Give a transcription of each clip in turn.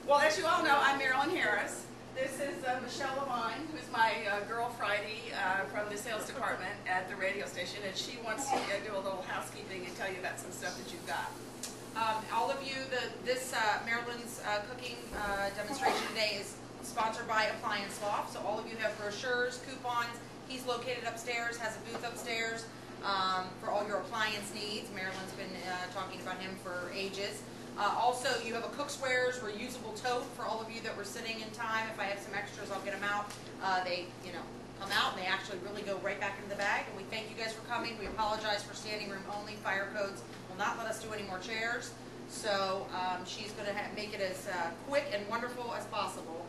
Well, as you all know, I'm Marilyn Harris. This is Michelle Levine, who's my girl Friday from the sales department at the radio station, and she wants to do a little housekeeping and tell you about some stuff that you've got. All of you, Marilyn's cooking demonstration today is sponsored by Appliance Loft, so all of you have brochures, coupons. He's located upstairs, has a booth upstairs for all your appliance needs. Marilyn's been talking about him for ages. Also, you have a Cookswares reusable tote for all of you that were sitting in time. If I have some extras, I'll get them out. They, come out and they actually really go right back into the bag. And we thank you guys for coming. We apologize for standing room only. Fire codes will not let us do any more chairs. So she's going to make it as quick and wonderful as possible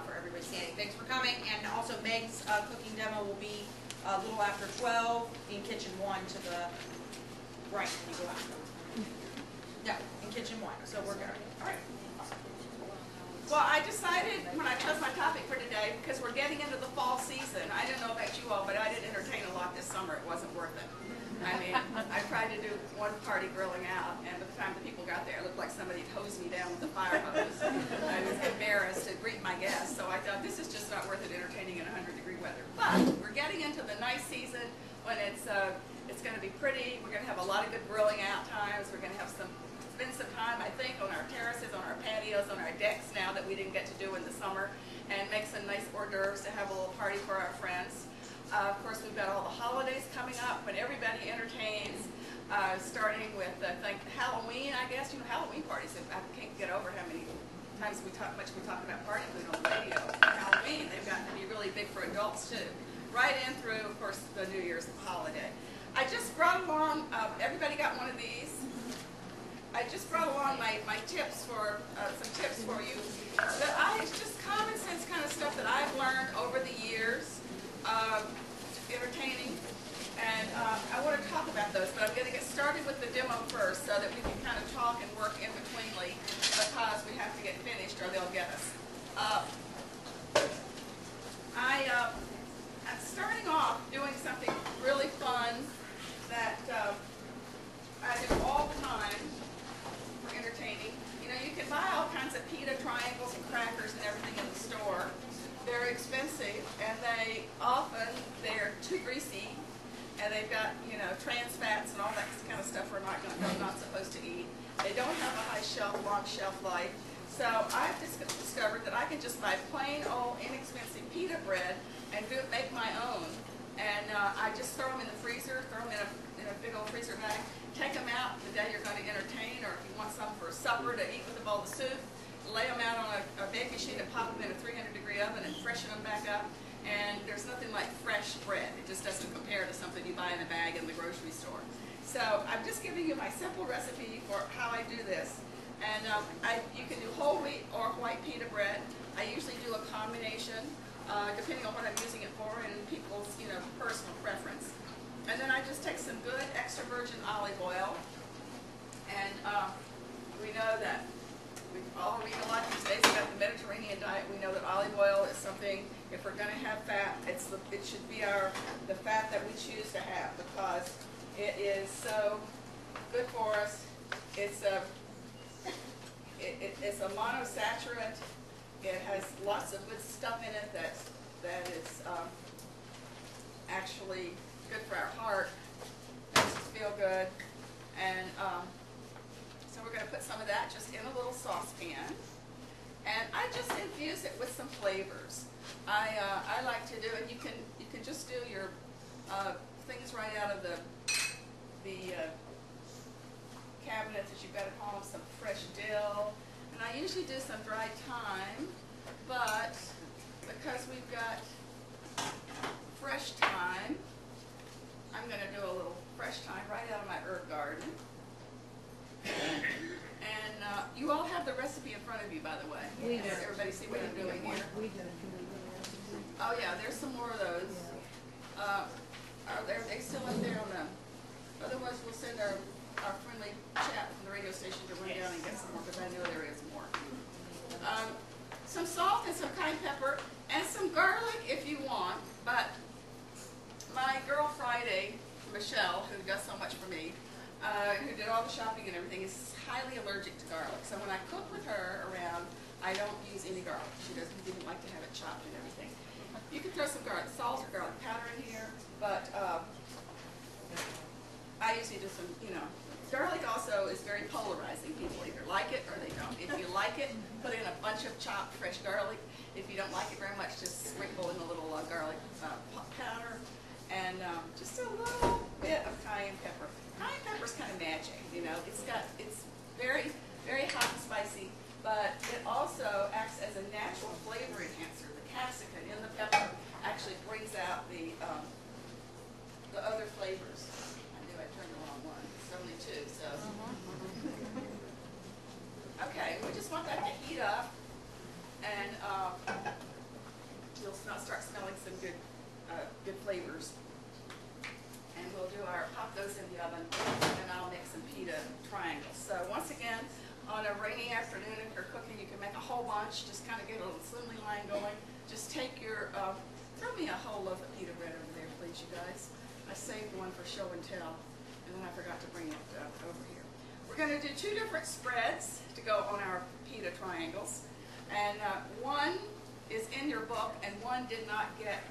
for everybody standing. Thanks for coming. And also, Meg's cooking demo will be a little after 12 in Kitchen 1 to the right when you go out. No, in Kitchen 1, so we're good. All right. Well, I decided when I chose my topic for today, because we're getting into the fall season, I don't know about you all, but I didn't entertain a lot this summer. It wasn't worth it. I mean, I tried to do one party grilling out, and by the time the people got there, it looked like somebody had hosed me down with a fire hose. I was embarrassed to greet my guests, so I thought this is just not worth it entertaining in 100-degree weather. But we're getting into the nice season when it's going to be pretty. We're going to have a lot of good grilling out times. We're going to have spend some time, I think, on our terraces, on our patios, on our decks now that we didn't get to do in the summer, and make some nice hors d'oeuvres to have a little party for our friends. Of course, we've got all the holidays coming up when everybody entertains, starting with, I think, Halloween, I guess. Halloween parties, I can't get over how many times we talk about party food on the radio. Halloween, they've gotten to be really big for adults, too. Right in through, of course, the New Year's holiday. I just brought along, everybody got one of these. I just brought along my tips for, some tips for you. It's just common sense kind of stuff that I've learned over the years, entertaining. And I want to talk about those, but I'm going to get started with the demo first so that we can kind of talk and work in betweenly because we have to get finished or they'll get us. I'm starting off doing something really fun that I do all the time. Entertaining. You can buy all kinds of pita triangles and crackers and everything in the store. They're expensive, and they're too greasy, and they've got, trans fats and all that kind of stuff we're not supposed to eat. They don't have a long shelf life. So I've just discovered that I can just buy plain old inexpensive pita bread and make my own. And I just throw them in the freezer, throw them in a big old freezer bag, take them out the day you're going to entertain, or if you want some for supper to eat with a bowl of soup, lay them out on a baking sheet and pop them in a 300-degree oven and freshen them back up. And there's nothing like fresh bread. It just doesn't compare to something you buy in a bag in the grocery store. So I'm just giving you my simple recipe for how I do this. And you can do whole wheat or white pita bread. I usually do a combination, depending on what I'm using it for and people's personal preference. And then I just take some good extra virgin olive oil. And we know that we all read a lot these days about the Mediterranean diet. We know that olive oil is something, if we're going to have fat, it should be the fat that we choose to have because it is so good for us. It's a monosaccharide. It has lots of good stuff in it that is actually good for our heart, makes us feel good, and so we're going to put some of that just in a little saucepan, and I just infuse it with some flavors. I like to do it. You can just do your things right out of the cabinets that you've got at home. Some fresh dill, and I usually do some dried thyme, but because we've got fresh thyme, I'm going to do a little fresh thyme right out of my herb garden. And you all have the recipe in front of you, by the way. We do. Everybody see what I'm doing here? We do. Oh yeah, there's some more of those. Are they still up there on them? Otherwise, we'll send our friendly chap from the radio station to run down and get some more, because I know there is more. Some salt and some cayenne pepper and some garlic if you want, but my girl Friday, Michelle, who does so much for me, who did all the shopping and everything, is highly allergic to garlic. So when I cook with her around, I chopped and everything. You can throw some garlic salt or garlic powder in here, but I usually do some, garlic also is very polarizing. People either like it or they don't. If you like it, put in a bunch of chopped fresh garlic. If you don't like it very much, just sprinkle in a little garlic powder and just a little bit of cayenne pepper. Cayenne pepper is kind of magic, it's very, very hot and spicy, but it also acts as a natural flavor enhancer. The capsicum in the pepper actually brings out the other flavors. I knew I turned the wrong one. It's only two, so. Okay, we just want that to heat up, and you'll start smelling some good flavors. And we'll pop those in the oven, and I'll make some pita triangles. So once again, on a rainy afternoon, if you're cooking, you can make a whole bunch. Just kind of get a little assembly line going. Just take your, throw me a whole loaf of pita bread over there, please, you guys. I saved one for show and tell, and then I forgot to bring it over here. We're going to do two different spreads to go on our pita triangles, and one is in your book, and one did not get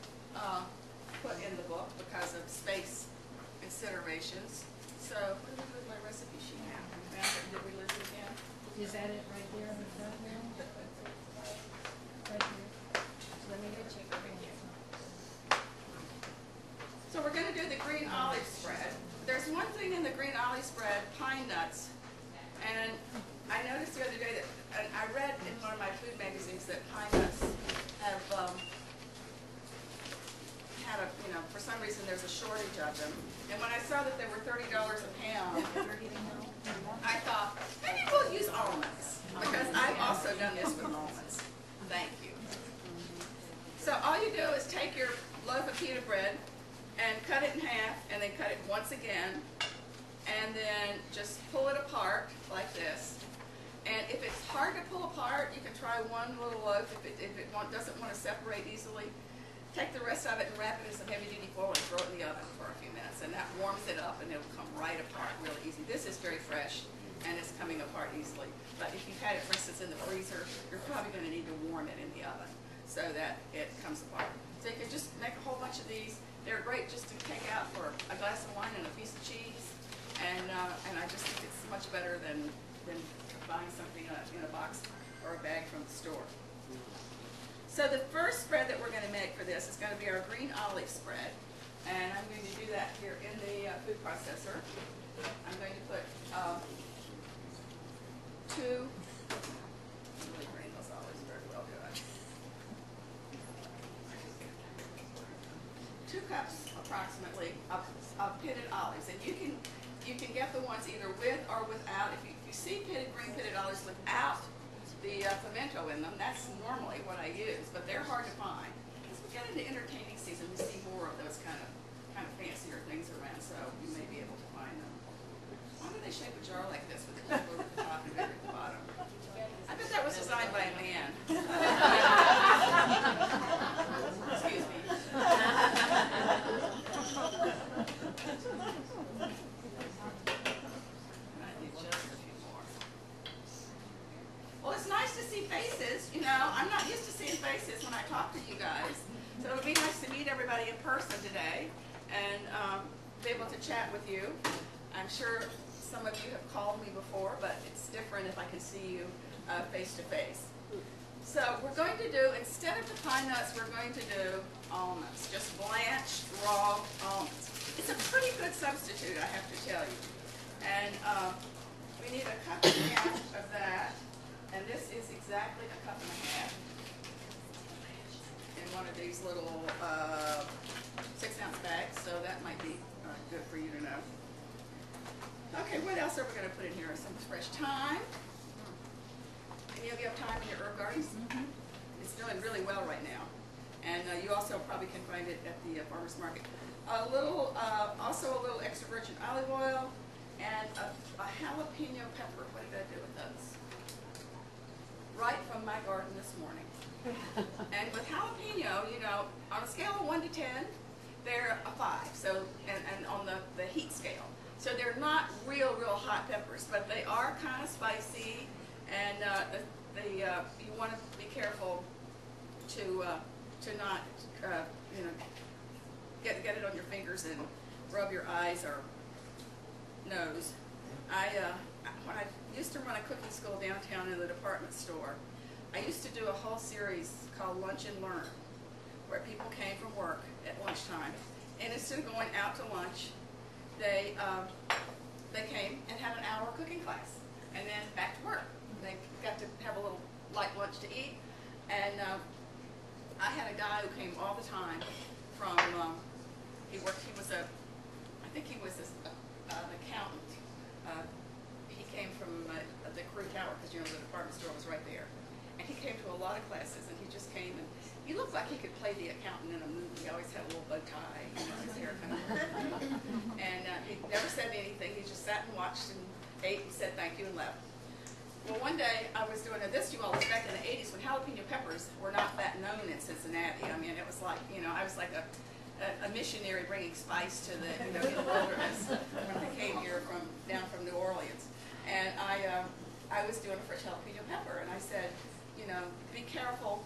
put in the book because of space considerations. So, what did we do with my recipe sheet now? We found it. Did we lose it again? Is that it right there in the front now? Right here. Let me get check over here. So we're going to do the green olive spread. There's one thing in the green olive spread, pine nuts, and I noticed the other day that, and I read in one of my food magazines that pine nuts have had a, for some reason there's a shortage of them. And when I saw that they were $30 a pound, I thought, maybe we'll use almonds, because I've also done this with almonds. Thank you. So all you do is take your loaf of pita bread and cut it in half, and then cut it once again, and then just pull it apart like this. And if it's hard to pull apart, you can try one little loaf. If it doesn't want to separate easily, take the rest of it and wrap it in some heavy-duty foil and throw it in the oven for a few minutes, and that warms it up, and it'll come right apart really easy. This is very fresh, and it's coming apart easily. But if you've had it, for instance, in the freezer, you're probably going to need to warm it in the oven so that it comes apart. So you can just make a whole bunch of these. They're great just to take out for a glass of wine and a piece of cheese, and I just think it's much better than buying something in a box or a bag from the store. So the first spread that we're going to make for this is going to be our green olive spread, and I'm going to do that here in the food processor. I'm going to put two. Really green those olives very well, good. 2 cups approximately of pitted olives, and you can get the ones either with or without. If you see green pitted olives without the pimento in them, that's normally what I use, but they're hard to find. As we get into entertaining season, we see more of those kind of fancier things around, so you may be able to find them. Why do they shape a jar like this with a tube over the top and big at the bottom? I bet that was designed by a man. Excuse me. Well, it's nice to see faces, I'm not used to seeing faces when I talk to you guys. So it would be nice to meet everybody in person today and be able to chat with you. I'm sure some of you have called me before, but it's different if I can see you face to face. So we're going to do, instead of the pine nuts, we're going to do almonds, just blanched raw almonds. It's a pretty good substitute, I have to tell you. And we need 1.5 cups of that. And this is exactly 1.5 cups in one of these little 6-ounce bags, so that might be good for you to know. Okay, what else are we going to put in here? Some fresh thyme. Any of you have thyme in your herb gardens? It's doing really well right now. And you also probably can find it at the farmer's market. Also a little extra virgin olive oil and a jalapeno pepper. What did I do with those? Right from my garden this morning. And with jalapeno, on a scale of 1 to 10, they're a 5. So, and on the heat scale. So they're not real hot peppers, but they are kind of spicy, and you want to be careful to not you know, get it on your fingers and rub your eyes or nose. When I used to run a cooking school downtown in the department store, I used to do a whole series called Lunch and Learn, where people came from work at lunchtime, and instead of going out to lunch, they came and had an hour cooking class, and then back to work. They got to have a little light lunch to eat, and I had a guy who came all the time from, he was I think he was an accountant. He came from the Crew Tower, because you know the department store was right there. And he came to a lot of classes, and he just came, and he looked like he could play the accountant in a movie. He always had a little bow tie, you know, his hair kind of and he never said anything. He just sat and watched and ate and said thank you and left. Well, one day I was doing this, you all, was back in the 80s when jalapeno peppers were not that known in Cincinnati. I mean, it was like, you know, I was like a missionary bringing spice to the, you know, the wilderness when I came here down from New Orleans. And I was doing a fresh jalapeno pepper, and I said, you know, be careful.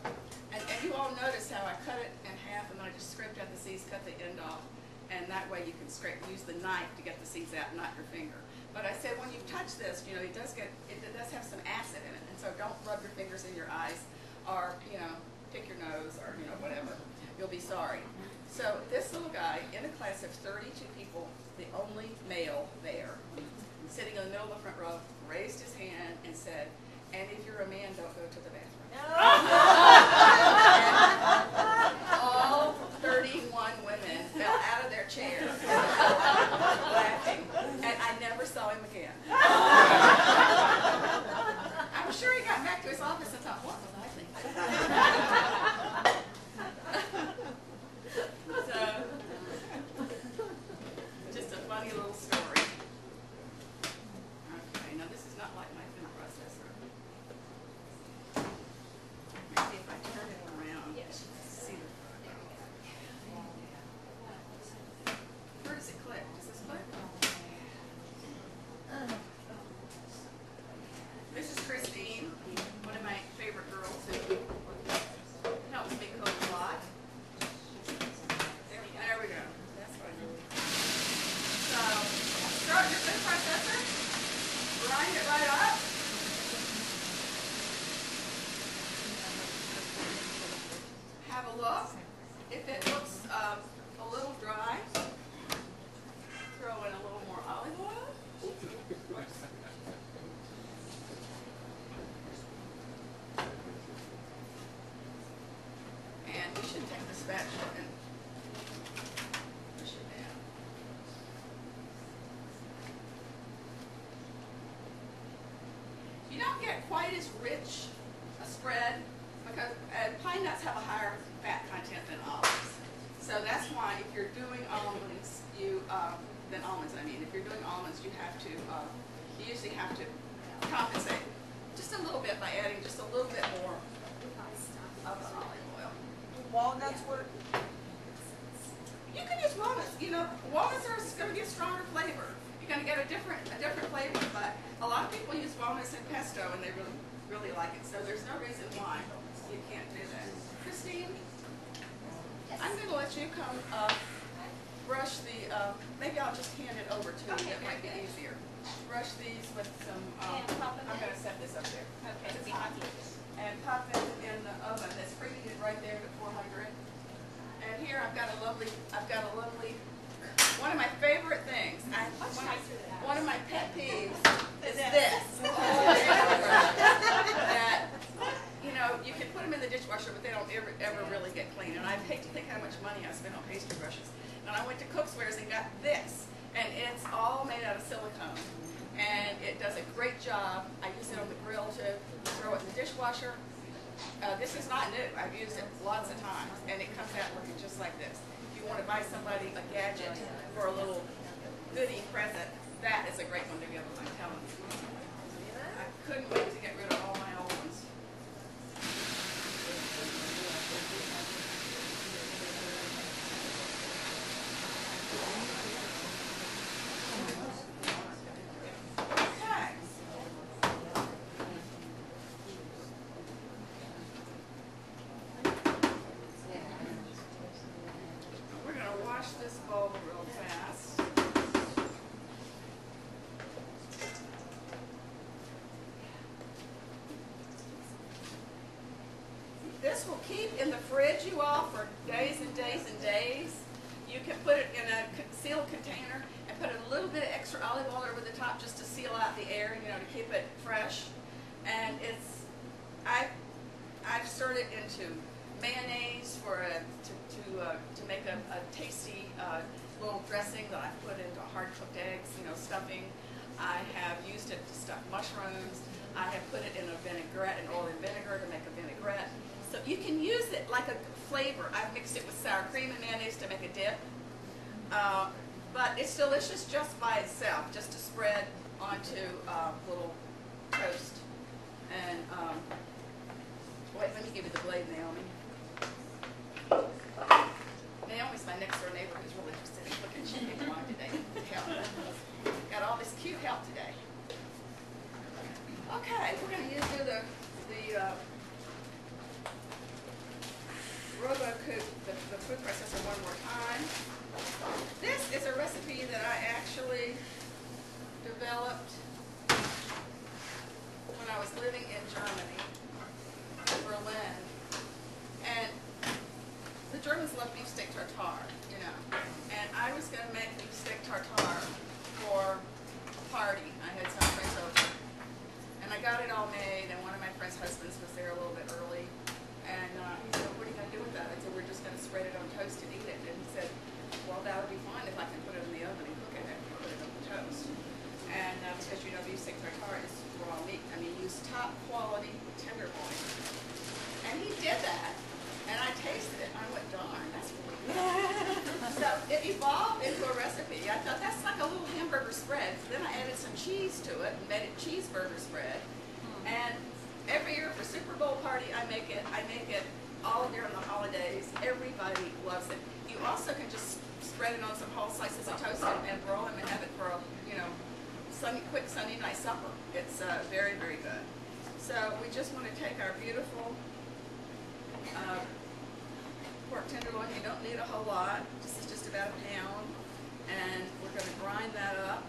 And you all noticed how I cut it in half, and then I just scraped out the seeds, cut the end off, and that way you can use the knife to get the seeds out, not your finger. But I said, when you touch this, you know, it does have some acid in it, and so don't rub your fingers in your eyes, or, you know, pick your nose, or, you know, whatever. You'll be sorry. So this little guy, in a class of 32 people, the only male there, sitting in the middle of the front row, raised his hand and said, and if you're a man, don't go to the bathroom. All 31 women fell out of their chairs laughing, and I never saw him again. I'm sure he got back to his office and thought, what was I thinking? So, just a funny little story. Okay, now this is not like my food processor. Maybe if I turn it around, see the where does it click? Does this click? This is Christine, one of my favorite girls who helps me cook a lot. There we go. That's what I need. So, start your food processor. Grind it right up. Have a look. If it looks a little dry, throw in a little more olive oil. And you should take the spatula and push it down. You don't get quite as rich a spread because pine nuts have a higher fat content than olives. So that's why if you're doing almonds, if you're doing almonds, you usually have to compensate just a little bit by adding just a little bit more of the olive oil. Walnuts work? You can use walnuts. You know, walnuts are going to get stronger flavor. You're going to get a different flavor, but a lot of people use walnuts in pesto, and they really, really like it. So there's no reason why you can't do that. Christine, I'm going to let you come brush the. Maybe I'll just hand it over to you. That might be easier. Brush these with some. I'm going to set this up there. Okay. It's hot. And pop it in the oven. That's preheated right there to 400. And here I've got a lovely, one of my favorite things. One of my pet peeves is this. That, you know, you can put them in the dishwasher, but they don't ever really get clean. And I hate to think how much money I spent on pastry brushes. And I went to Cookswares and got this. And it's all made out of silicone. And it does a great job. I use it on the grill to throw it in the dishwasher. This is not new. I've used it lots of times, and it comes out looking just like this. If you want to buy somebody a gadget for a little goodie present, that is a great one to give them, I'm telling you. I couldn't wait to get rid of all my old ones. Okay. this will keep in the fridge, you all, for days and days and days. You can put it in a sealed container and put a little bit of extra olive oil over the top just to seal out the air, you know, to keep it fresh. And it's, I've stirred it into mayonnaise for to make a tasty little dressing that I've put into hard-cooked eggs, you know, stuffing. I have used it to stuff mushrooms. I have put it in a vinaigrette, an oil and vinegar to make a vinaigrette. So you can use it like a flavor. I've mixed it with sour cream and mayonnaise to make a dip. But it's delicious just by itself, just to spread onto little toast. And wait, let me give you the blade, Naomi. Naomi's my next door neighbor who's really interested in cooking. She came along today to help. Got all this cute help today. Okay, we're going to do the the food processor one more time. This is a recipe that I actually developed when I was living in Germany, Berlin. And the Germans love beefsteak tartare, you know. And I was going to make beefsteak tartare for a party. I had some friends over. And I got it all made, and one of my friend's husbands was there a little bit early. And he said, what are you going to do with that? I said, we're just going to spread it on toast and eat it. And he said, well, that would be fine if I can put it in the oven and cook it and put it on the toast. And because, you know, beefsteak tartare is raw meat. I mean, use top quality tenderloin. And he did that. And I tasted it, and I went, darn, that's really good. So it evolved into a recipe. I thought, that's like a little hamburger spread. So then I added some cheese to it and made it cheeseburger spread. And every year for Super Bowl party, I make it all during the holidays. Everybody loves it. You also can just spread it on some whole slices of toast and roll them and have it for a, you know, quick Sunday night supper. It's very, very good. So we just want to take our beautiful pork tenderloin. You don't need a whole lot. This is just about a pound. And we're going to grind that up.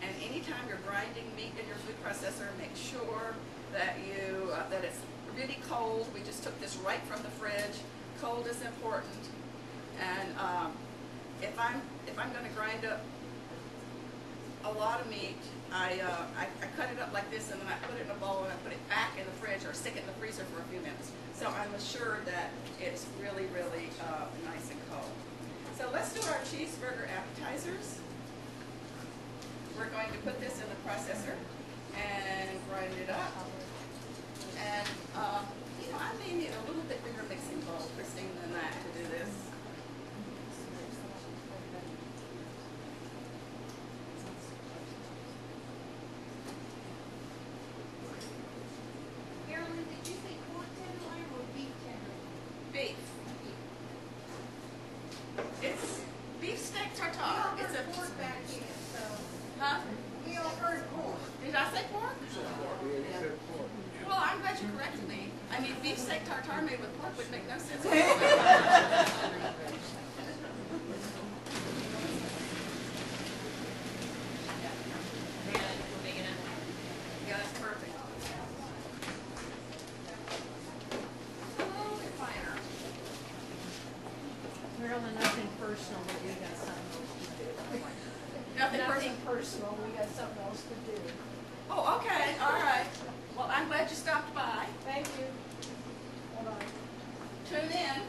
And anytime you're grinding meat in your food processor, make sure that you that it's really cold. We just took this right from the fridge. Cold is important. And if I'm going to grind up a lot of meat, I cut it up like this, and then I put it in a bowl and I put it back in the fridge or stick it in the freezer for a few minutes. So I'm assured that it's really, really nice and cold. So let's do our cheeseburger appetizers. We're going to put this in the processor and grind it up. And, you know, I may need a little bit bigger mixing bowl, Christine, than that to do this. Marilyn, did you say pork tenderloin or beef tenderloin? Beef. It's beefsteak We tartare. all It's heard a pork back in, so huh? we all heard pork. Did I say pork? Well, I'm glad you corrected me. I mean, beefsteak tartare made with pork would make no sense. Yeah, that's perfect. A little bit finer. Marilyn, nothing personal, but we got something else to do. Nothing Nothing personal. personal, we got something else to do. Oh, okay, all right. Well, I'm glad you stopped by. Thank you. Hold on. Tune in.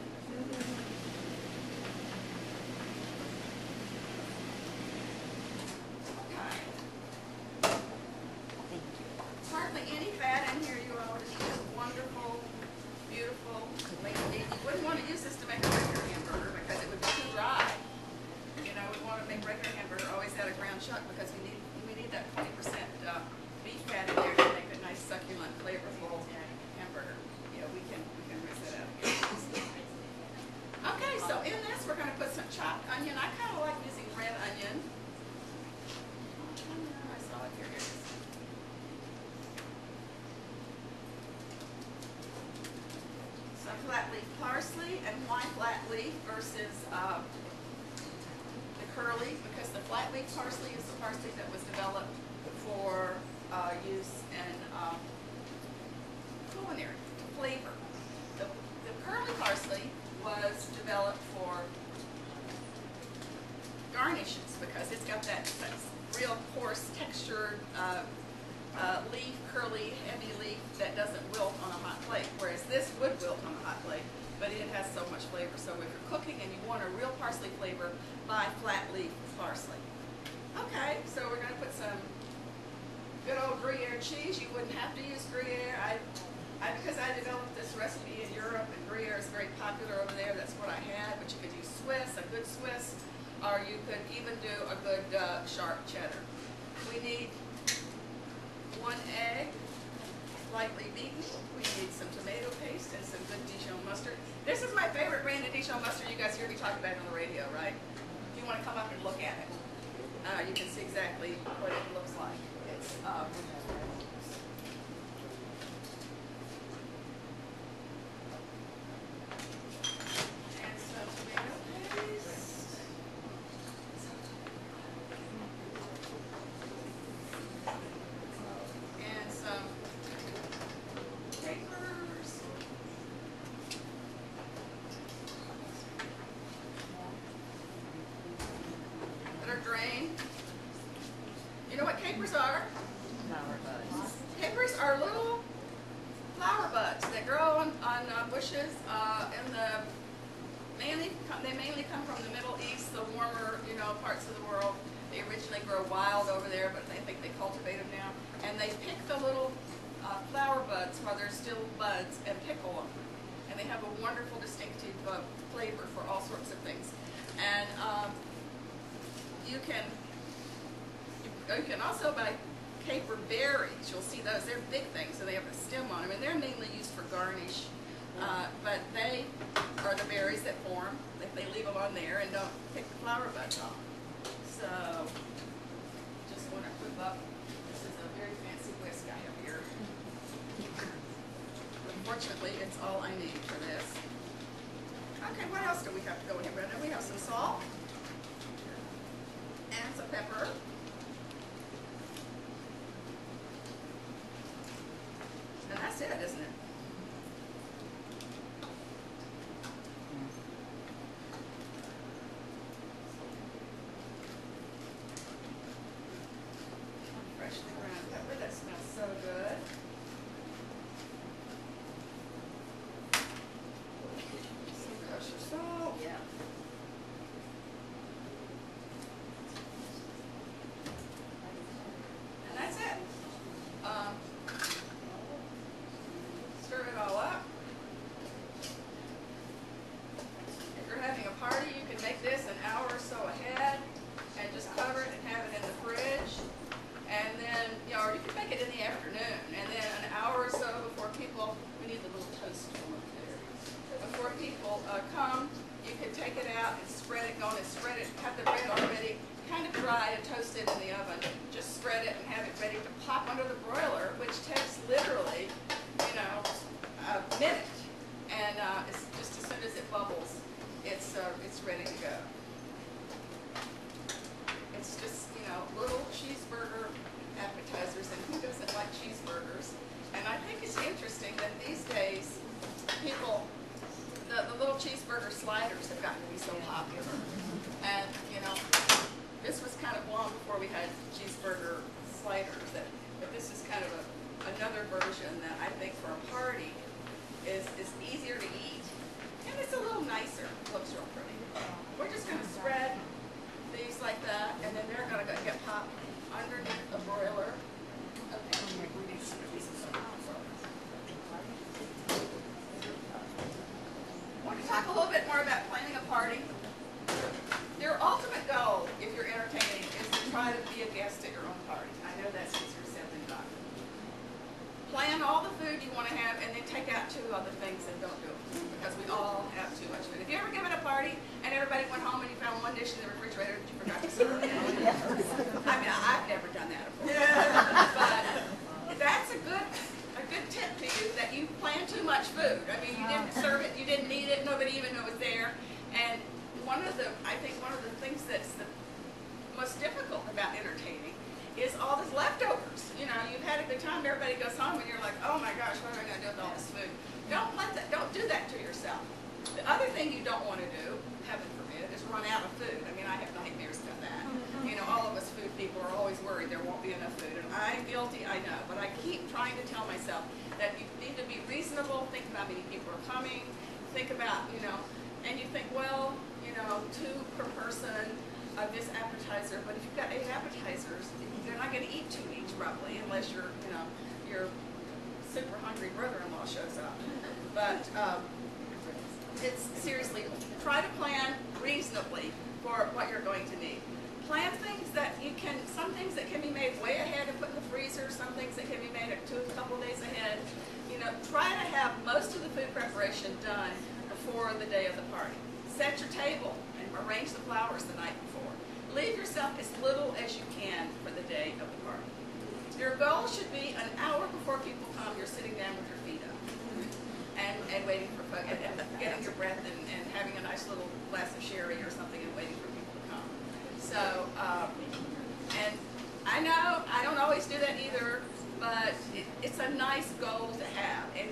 Okay. Hardly any fat in here, you all. It's just wonderful, beautiful. You wouldn't want to use this to make a regular hamburger because it would be too dry. You know, we want to make regular hamburger always out of ground chuck because we need that 20% beef fat in there to make a nice succulent, flavorful hamburger. Yeah, we can rinse it out here. Okay, so in this we're going to put some chopped onion. I kind of like using red onion. I saw it here. Here it is. Some flat leaf parsley, and why flat leaf versus the curly? Because the flat leaf parsley is the parsley that was developed for use in culinary flavor. The but it has so much flavor. So if you're cooking and you want a real parsley flavor, buy flat leaf parsley. Okay, so we're going to put some good old Gruyere cheese. You wouldn't have to use Gruyere. Because I developed this recipe in Europe, and Gruyere is very popular over there. That's what I had. But you could use Swiss, a good Swiss, or you could even do a good sharp cheddar. We need 1 egg, lightly beaten. We need some tomato paste and some good Dijon mustard. This is my favorite brand of Dijon mustard. You guys hear me talk about it on the radio, right? If you want to come up and look at it, you can see exactly what it looks like. It's and some tomato paste. And some capers. That are drained. You know what capers are? Capers are little flower buds that grow on bushes they mainly come from the Middle East, the warmer parts of the world. They originally grow wild over there, but I think they cultivate them now. And they pick the little flower buds while they're still buds and pickle them. And they have a wonderful distinctive flavor for all sorts of things. And you can also buy caper berries. You'll see those. They're big things, so they have a stem on them, and they're mainly used for garnish. But they are the berries that form if they leave them on there and don't pick the flower buds off. So, just want to whip up. This is a very fancy whisk I have here. Unfortunately, it's all I need for this. Okay, what else do we have to go in here, Brenda? We have some salt and some pepper. And that's it, isn't it? Freshly ground pepper, that smells so good. Some kosher salt. Yeah. And that's it. Stir it all up. If you're having a party, you can make this an hour or so ahead and just cover it and have it in the fridge. And then, or you can make it in the afternoon. And then an hour or so before people, we need the little toast up there. Before people come, you can take it out and spread it, go on and spread it, have the bread already kind of dry and toast it in the oven. Just spread it and have it ready to pop under the broiler, which takes literally, a minute. And it's just as soon as it bubbles, it's ready to go. It's just, little cheeseburger appetizers, and who doesn't like cheeseburgers? And I think it's interesting that these days, people, the little cheeseburger sliders have gotten to be so popular. And, this was kind of long before we had cheeseburger sliders. But this is kind of another version that I think for a party is easier to eat, and it's a little nicer. It looks real pretty. We're just going to spread these like that, and then they're going to get popped underneath the broiler. Okay, we need some pieces of want to talk a little bit more about planning a party. Your ultimate goal, if you're entertaining, is to try to be a guest at your own party. I know that's easier said than done. Plan all the food you want to have, and then take out 2 other things and don't do it, because we all have too much food. Have you ever given a party and everybody went home and you found one dish in the refrigerator that you forgot to serve? I mean, I've never done that before. But that's a good tip to you, that you plan too much food. I mean, you didn't serve it, you didn't need it, nobody even knew it was there. And I think one of the things that's the most difficult about entertaining is all these leftovers. You've had a good time, everybody goes home, and you're like, oh my gosh, what am I going to do with all this food? Don't do that to yourself. The other thing you don't want to do, heaven forbid, is run out of food. I mean, I have nightmares about that. All of us food people are always worried there won't be enough food, and I'm guilty, I know, but I keep trying to tell myself that you need to be reasonable, think about how many people are coming, think about, and you think, well, 2 per person of this appetizer, but if you've got 8 appetizers, they're not going to eat 2 each probably, unless your super hungry brother-in-law shows up. But it's seriously, try to plan reasonably for what you're going to need. Plan things that some things that can be made way ahead and put in the freezer, some things that can be made a couple days ahead. Try to have most of the food preparation done before the day of the party. Set your table and arrange the flowers the night before. Leave yourself as little as you can for the day of the party. Your goal should be an hour before people come, you're sitting down with your feet up and waiting for folks, and getting your breath and having a nice little glass of sherry or something and waiting for people to come. So, and I know I don't always do that either, but it's a nice goal to have. And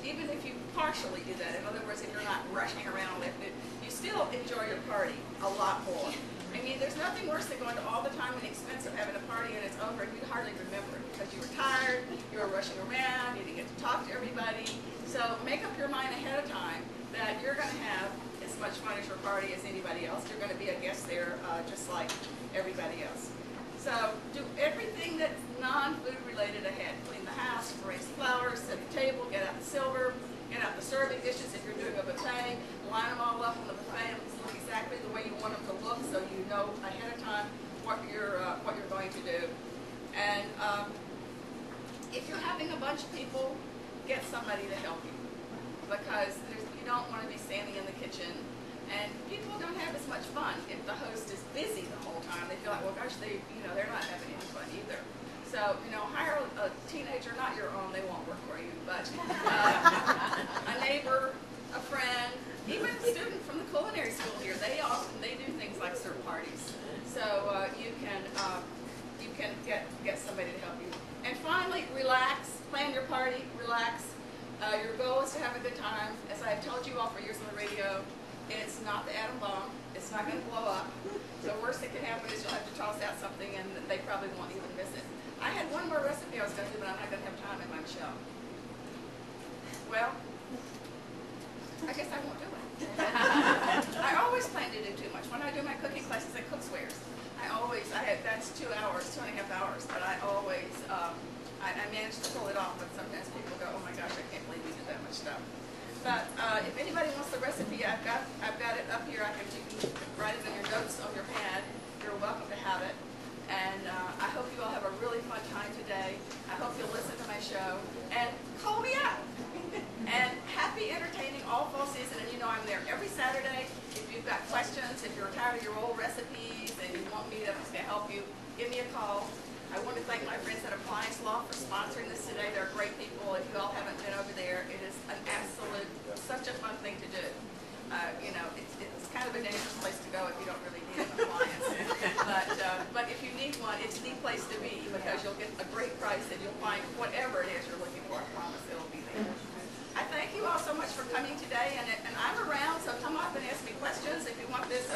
even if you partially do that, in other words, if you're not rushing around with it, you still enjoy your party a lot more. I mean, there's nothing worse than going to all the time and the expense of having a party and it's over and you hardly remember it because you were tired, you were rushing around, you didn't get to talk to everybody. So make up your mind ahead of time that you're going to have as much fun as your party as anybody else. You're going to be a guest there just like everybody else. So do everything that's non-food related ahead. Clean the house, arrange the flowers, set the table, get out the silver, get out the serving dishes if you're doing a buffet, line them all up on the buffet and look exactly the way you want them to look so you know ahead of time what you're going to do. And if you're having a bunch of people, get somebody to help you because you don't want to be standing in the kitchen. And people don't have as much fun if the host is busy the whole time. They feel like, well, gosh, they're not having any fun either. So, hire a teenager, not your own, they won't work for you, but a neighbor, a friend, even a student from the culinary school here. They do things like serve parties. So you can get somebody to help you. And finally, relax. Plan your party. Relax. Your goal is to have a good time. As I've told you all for years on the radio, it's not the atom bomb. It's not going to blow up. The worst that can happen is you'll have to toss out something and they probably won't even miss it. I had one more recipe I was going to do, but I'm not going to have time in my show. Well, I guess I won't do it. I always plan to do too much. When I do my cooking classes at Cookswares, that's 2 hours, 2.5 hours, but I always, I manage to pull it off, but sometimes people go, oh my gosh, I can't believe you did that much stuff. But if anybody wants the recipe, I've got it up here. You can write it in your notes on your pad. You're welcome to have it. And I hope you all have a really fun time today. I hope you'll listen to my show. And call me up. And happy entertaining all fall season. And I'm there every Saturday. If you've got questions, if you're tired of your old recipes and you want me to help you, give me a call. I want to thank my friends at Appliance Law for sponsoring this today. They're great people. If you all haven't been over there, it is an absolute, such a fun thing to do. It's kind of a dangerous place to go if you don't really need an appliance. But if you need one, it's the place to be because you'll get a great price and you'll find whatever it is you're looking for. I promise it'll be there. I thank you all so much for coming today, and I'm around, so come up and ask me questions. If you want this